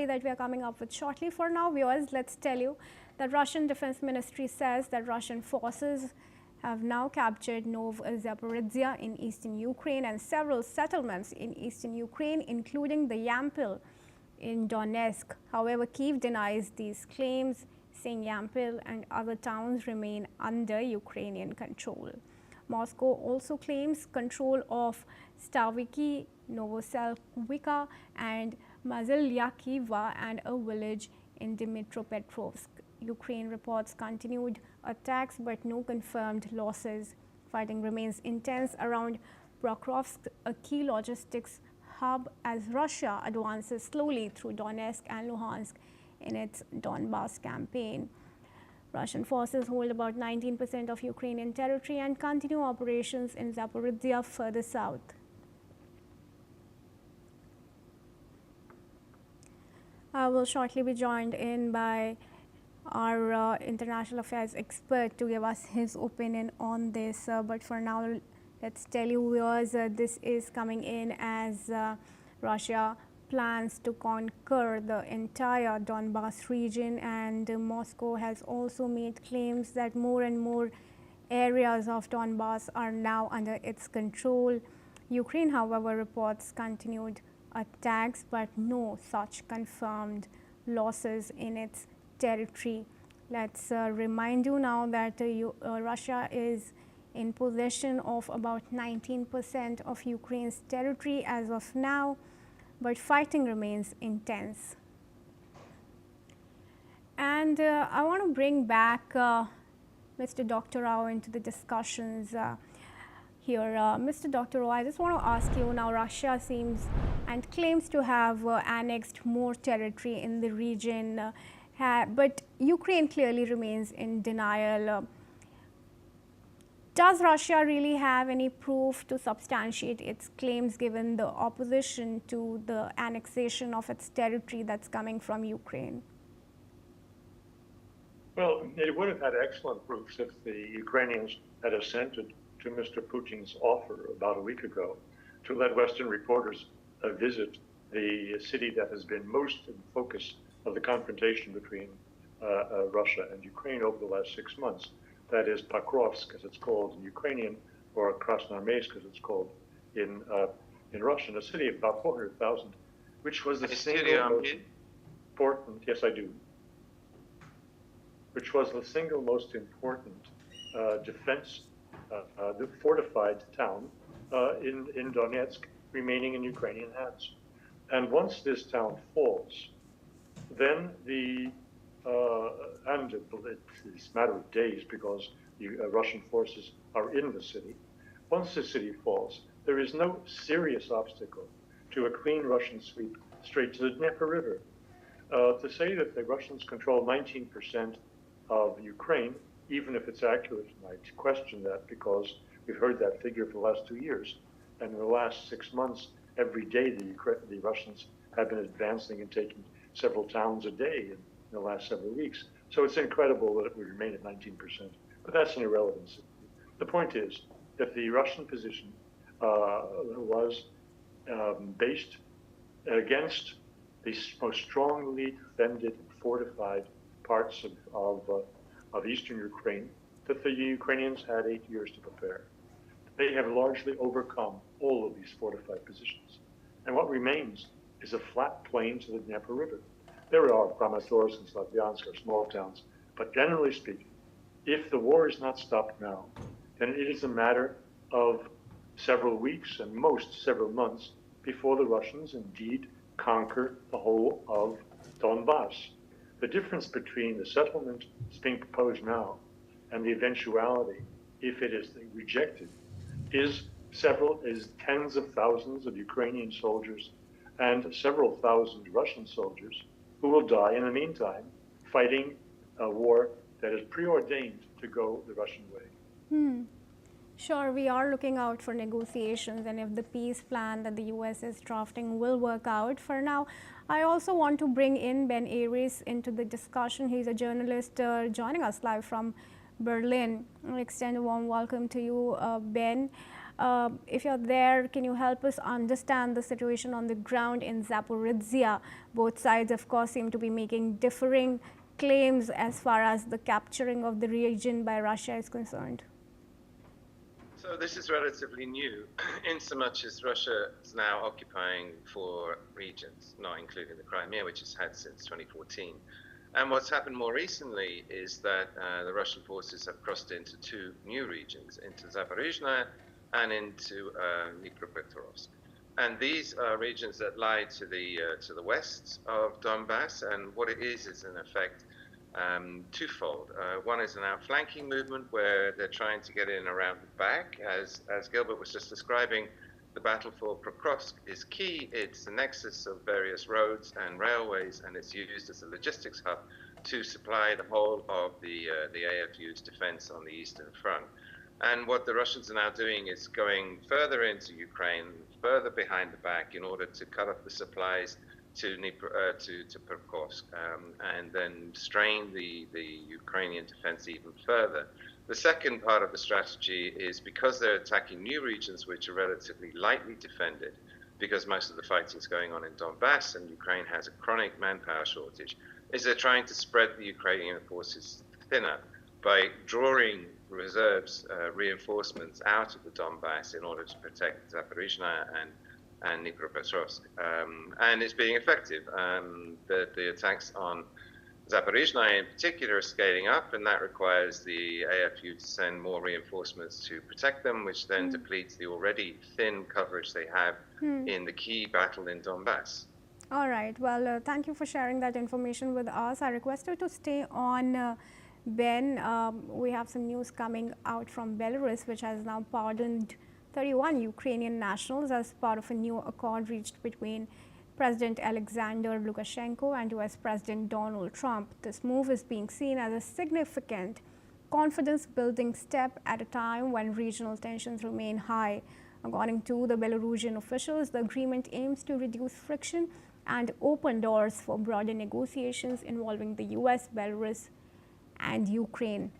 story that we are coming up with shortly. For now, viewers, let's tell you that Russian Defense Ministry says that Russian forces have now captured Novo Zaporizhzhia in eastern Ukraine and several settlements in eastern Ukraine, including the Yampil in Donetsk. However, Kyiv denies these claims, saying Yampil and other towns remain under Ukrainian control. Moscow also claims control of Staviki, Novo Zaporizhzhia and Mazylyakiva and a village in Dnipropetrovsk. Ukraine reports continued attacks but no confirmed losses. Fighting remains intense around Pokrovsk, a key logistics hub, as Russia advances slowly through Donetsk and Luhansk in its Donbas campaign. Russian forces hold about 19% of Ukrainian territory and continue operations in Zaporizhzhia further south. I will shortly be joined in by our international affairs expert to give us his opinion on this. But for now, let's tell you viewers, this is coming in as Russia plans to conquer the entire Donbas region, and Moscow has also made claims that more and more areas of Donbas are now under its control. Ukraine, however, reports continued attacks but no such confirmed losses in its territory. Let's remind you now that Russia is in possession of about 19% of Ukraine's territory as of now, but fighting remains intense. And I want to bring back Mr. Dr. Rao into the discussions here. Mr. Dr. Rao, I just want to ask you now, Russia seems and claims to have annexed more territory in the region, but Ukraine clearly remains in denial. Does Russia really have any proof to substantiate its claims given the opposition to the annexation of its territory that's coming from Ukraine? Well, it would have had excellent proofs if the Ukrainians had assented to Mr. Putin's offer about a week ago to let Western reporters visit the city that has been most in focus of the confrontation between Russia and Ukraine over the last 6 months. That is Pokrovsk, as it's called in Ukrainian, or Krasnoarmeysk, as it's called in Russian, a city of about 400,000, which was the single most important, yes I do, which was the single most important defense, the fortified town in Donetsk, remaining in Ukrainian hands. And once this town falls, then and it's a matter of days because the Russian forces are in the city. Once the city falls, there is no serious obstacle to a clean Russian sweep straight to the Dnieper River. To say that the Russians control 19% of Ukraine, even if it's accurate, and I question that because we've heard that figure for the last 2 years, and in the last 6 months, every day the Russians have been advancing and taking several towns a day in the last several weeks. So it's incredible that it would remain at 19%, but that's an irrelevance. The point is that the Russian position was based against the most strongly defended and fortified parts of eastern Ukraine that the Ukrainians had 8 years to prepare. They have largely overcome all of these fortified positions. And what remains is a flat plain to the Dnieper River. There are Pokrovsk and Slavyansk are small towns, but generally speaking, if the war is not stopped now, then it is a matter of several weeks and most several months before the Russians indeed conquer the whole of Donbas. The difference between the settlement that's being proposed now and the eventuality, if it is rejected, is tens of thousands of Ukrainian soldiers and several thousand Russian soldiers who will die in the meantime fighting a war that is preordained to go the Russian way. Sure, we are looking out for negotiations, and if the peace plan that the US is drafting will work out. For now, I also want to bring in Ben Aries into the discussion. He's a journalist joining us live from Berlin. I extend a warm welcome to you, Ben. If you're there, can you help us understand the situation on the ground in Zaporizhzhia? Both sides, of course, seem to be making differing claims as far as the capturing of the region by Russia is concerned. So this is relatively new, in so much as Russia is now occupying 4 regions, not including the Crimea, which it's had since 2014. And what's happened more recently is that the Russian forces have crossed into 2 new regions, into Zaporizhzhia and into Pokrovsk. And these are regions that lie to the west of Donbas, and what it is in effect twofold. One is an outflanking movement where they're trying to get in around the back. As Gilbert was just describing, the battle for Pokrovsk is key. It's the nexus of various roads and railways, and it's used as a logistics hub to supply the whole of the AFU's defense on the Eastern Front. And what the Russians are now doing is going further into Ukraine, further behind the back, in order to cut off the supplies to Pokrovsk, and then strain the Ukrainian defense even further. The second part of the strategy is, because they're attacking new regions which are relatively lightly defended, because most of the fighting is going on in Donbas and Ukraine has a chronic manpower shortage, is they're trying to spread the Ukrainian forces thinner by drawing reserves, reinforcements out of the Donbas in order to protect Zaporizhzhia and Pokrovsk, and it's being effective. The attacks on Zaporizhzhia in particular are scaling up, and that requires the AFU to send more reinforcements to protect them, which then depletes the already thin coverage they have in the key battle in Donbas. All right. Well, thank you for sharing that information with us. I request you to stay on, Ben. We have some news coming out from Belarus, which has now pardoned 31 Ukrainian nationals as part of a new accord reached between President Alexander Lukashenko and US President Donald Trump. This move is being seen as a significant confidence-building step at a time when regional tensions remain high. According to the Belarusian officials, the agreement aims to reduce friction and open doors for broader negotiations involving the US, Belarus, and Ukraine.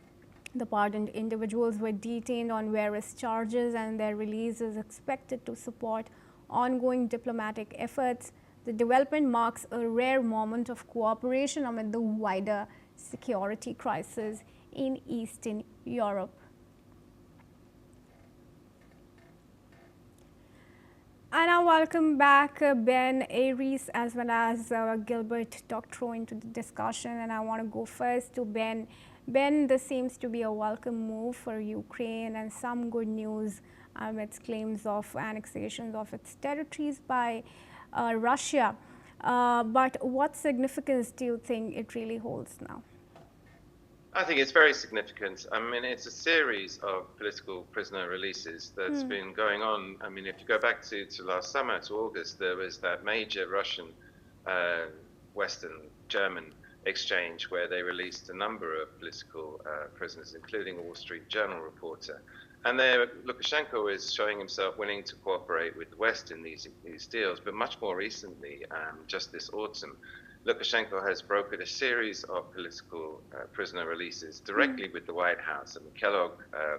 The pardoned individuals were detained on various charges, and their release is expected to support ongoing diplomatic efforts. The development marks a rare moment of cooperation amid the wider security crisis in Eastern Europe. And I welcome back Ben, Aries, as well as Gilbert Doctorow into the discussion. And I want to go first to Ben. Ben, this seems to be a welcome move for Ukraine and some good news amidst claims of annexations of its territories by Russia. But what significance do you think it really holds now? I think it's very significant. I mean, it's a series of political prisoner releases that's been going on. I mean, if you go back to last summer, to August, there was that major Russian, Western, German exchange where they released a number of political prisoners, including a Wall Street Journal reporter. And there, Lukashenko is showing himself willing to cooperate with the West in these deals. But much more recently, just this autumn, Lukashenko has brokered a series of political prisoner releases directly with the White House. And Kellogg,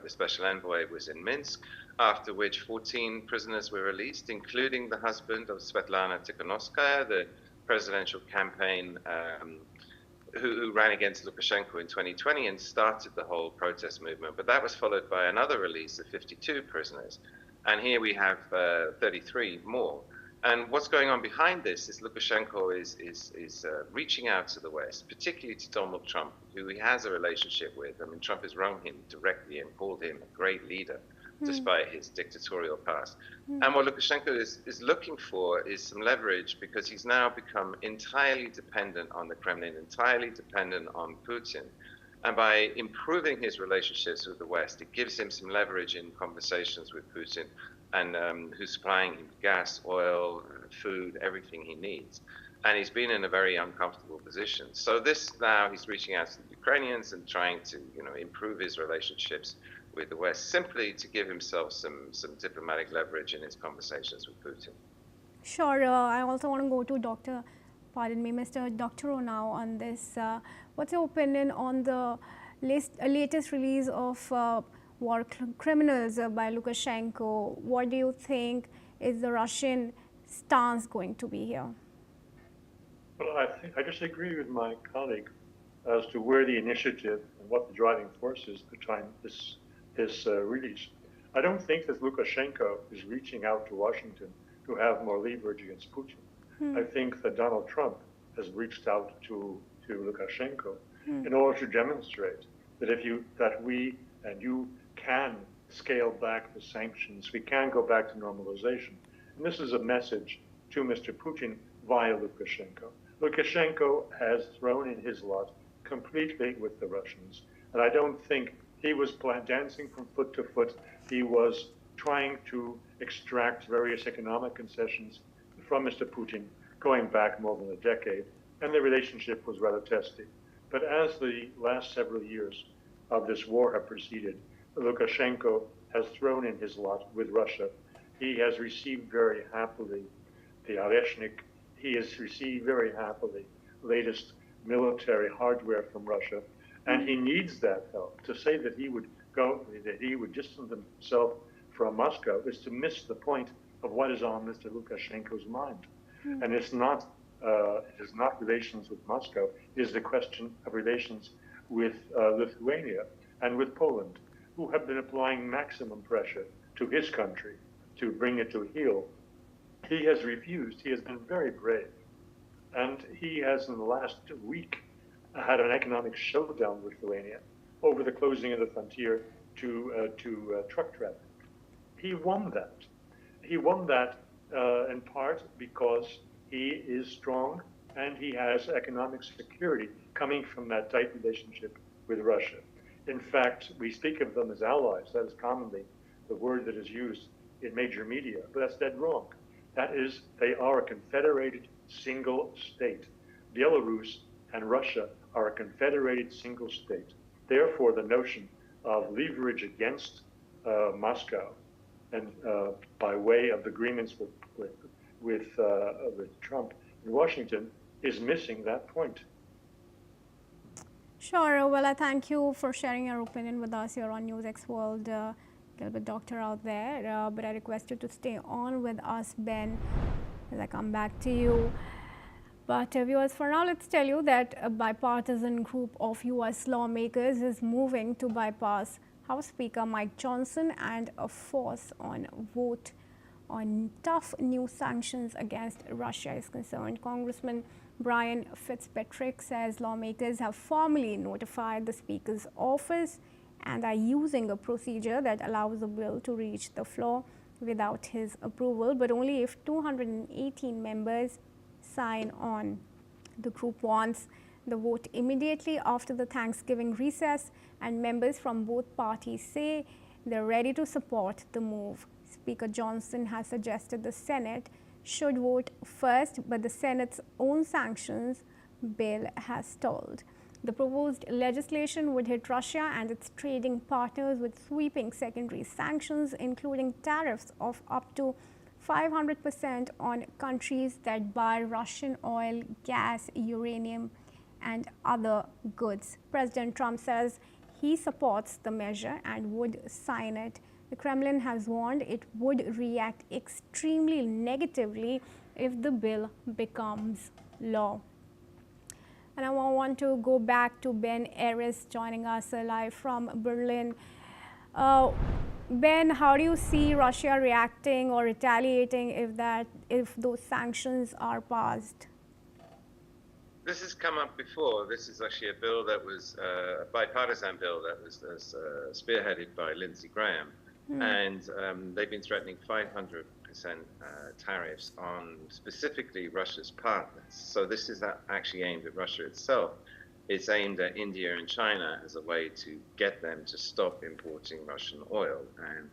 the special envoy, was in Minsk, after which 14 prisoners were released, including the husband of Svetlana Tikhanovskaya, the presidential campaign who ran against Lukashenko in 2020 and started the whole protest movement. But that was followed by another release of 52 prisoners. And here we have 33 more. And what's going on behind this is Lukashenko is reaching out to the West, particularly to Donald Trump, who he has a relationship with. I mean, Trump has rung him directly and called him a great leader, despite his dictatorial past. And what Lukashenko is looking for is some leverage, because he's now become entirely dependent on the Kremlin, entirely dependent on Putin. And by improving his relationships with the West, it gives him some leverage in conversations with Putin, and who's supplying him gas, oil, food, everything he needs. And he's been in a very uncomfortable position. So this now, he's reaching out to the Ukrainians and trying to, improve his relationships with the West, simply to give himself some diplomatic leverage in his conversations with Putin. Sure. I also want to go to Mr. Doctorow now on this. What's your opinion on the latest release of war criminals by Lukashenko. What do you think is the Russian stance going to be here? Well, I just agree with my colleague as to where the initiative and what the driving force is behind this release. I don't think that Lukashenko is reaching out to Washington to have more leverage against Putin. I think that Donald Trump has reached out to Lukashenko in order to demonstrate that we and you can scale back the sanctions, we can go back to normalization. And this is a message to Mr. Putin via Lukashenko. Lukashenko has thrown in his lot completely with the Russians, and I don't think he was dancing from foot to foot. He was trying to extract various economic concessions from Mr. Putin going back more than a decade, and the relationship was rather testy. But as the last several years of this war have proceeded, Lukashenko has thrown in his lot with Russia. He has received very happily the Oreshnik. He has received very happily latest military hardware from Russia, and he needs that help. To say that he would distance himself from Moscow is to miss the point of what is on Mr. Lukashenko's mind. And it is not relations with Moscow. It is the question of relations with Lithuania and with Poland, who have been applying maximum pressure to his country to bring it to heel. He has refused. He has been very brave. And he has, in the last week, had an economic showdown with Lithuania over the closing of the frontier to truck traffic. He won that. He won that in part because he is strong and he has economic security coming from that tight relationship with Russia. In fact, we speak of them as allies. That is commonly the word that is used in major media, but that's dead wrong. That is, they are a confederated single state. Belarus and Russia are a confederated single state. Therefore, the notion of leverage against Moscow and by way of agreements with Trump in Washington is missing that point. Sure. Well, I thank you for sharing your opinion with us here on NewsX World. Gilbert Doctor out there, but I request you to stay on with us, Ben, as I come back to you. But viewers, for now, let's tell you that a bipartisan group of U.S. lawmakers is moving to bypass House Speaker Mike Johnson and force on vote on tough new sanctions against Russia is concerned. Congressman Brian Fitzpatrick says lawmakers have formally notified the Speaker's office and are using a procedure that allows the bill to reach the floor without his approval, but only if 218 members sign on. The group wants the vote immediately after the Thanksgiving recess, and members from both parties say they're ready to support the move. Speaker Johnson has suggested the Senate should vote first, but the Senate's own sanctions bill has stalled. The proposed legislation would hit Russia and its trading partners with sweeping secondary sanctions, including tariffs of up to 500% on countries that buy Russian oil, gas, uranium, and other goods. President Trump says he supports the measure and would sign it. The Kremlin has warned it would react extremely negatively if the bill becomes law. And I want to go back to Ben Eris joining us live from Berlin. Ben, how do you see Russia reacting or retaliating if those sanctions are passed? This has come up before. This is actually a bill that was a bipartisan bill that was spearheaded by Lindsey Graham. And they've been threatening 500% tariffs on specifically Russia's partners. So this is actually aimed at Russia itself. It's aimed at India and China as a way to get them to stop importing Russian oil. And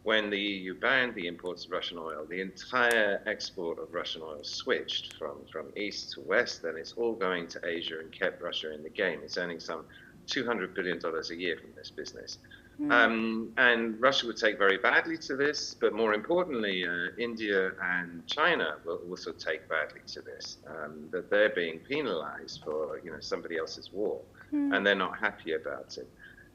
when the EU banned the imports of Russian oil, the entire export of Russian oil switched from east to west, and it's all going to Asia and kept Russia in the game. It's earning some $200 billion a year from this business. And Russia would take very badly to this, but more importantly, India and China will also take badly to this, that they're being penalized for somebody else's war, and they're not happy about it.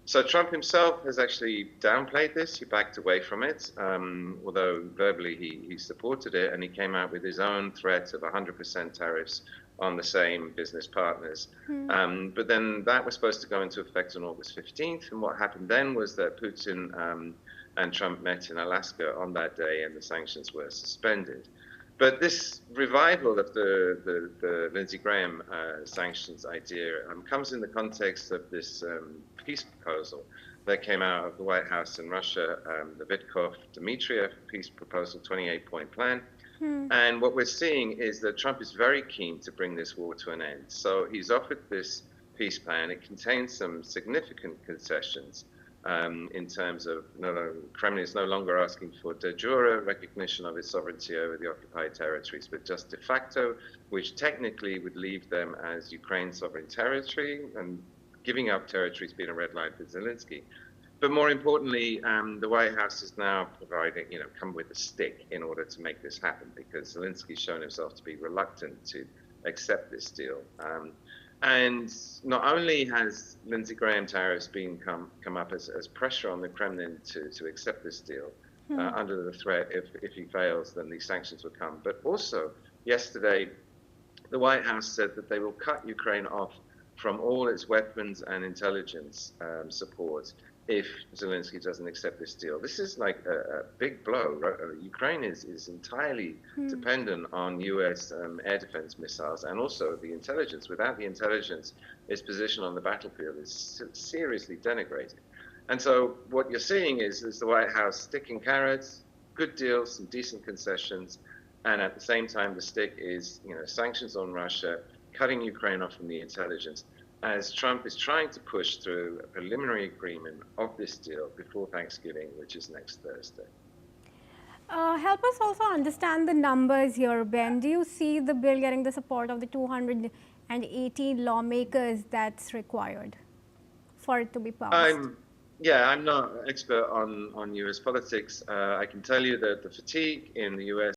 So Trump himself has actually downplayed this. He backed away from it, although verbally he supported it, and he came out with his own threat of 100% tariffs on the same business partners. But then that was supposed to go into effect on August 15th, and what happened then was that Putin and Trump met in Alaska on that day, and the sanctions were suspended. But this revival of the Lindsey Graham sanctions idea comes in the context of this peace proposal that came out of the White House in Russia, the Vitkov-Dmitriev peace proposal, 28-point plan. And what we're seeing is that Trump is very keen to bring this war to an end. So he's offered this peace plan. It contains some significant concessions. In terms of Kremlin is no longer asking for de jure recognition of its sovereignty over the occupied territories, but just de facto, which technically would leave them as Ukraine's sovereign territory, and giving up territories being a red line for Zelensky. But more importantly, the White House is now providing, come with a stick in order to make this happen, because Zelensky's shown himself to be reluctant to accept this deal. And not only has Lindsey Graham tariffs come up as pressure on the Kremlin to accept this deal under the threat, if he fails, then these sanctions will come. But also, yesterday, the White House said that they will cut Ukraine off from all its weapons and intelligence support if Zelensky doesn't accept this deal. This is like a big blow. Ukraine is entirely dependent on US air defense missiles and also the intelligence. Without the intelligence, its position on the battlefield is seriously denigrated. And so what you're seeing is the White House sticking carrots, good deals, some decent concessions, and at the same time the stick is sanctions on Russia, cutting Ukraine off from the intelligence, as Trump is trying to push through a preliminary agreement of this deal before Thanksgiving, which is next Thursday. Help us also understand the numbers here, Ben. Do you see the bill getting the support of the 280 lawmakers that's required for it to be passed? I'm not an expert on US politics. I can tell you that the fatigue in the US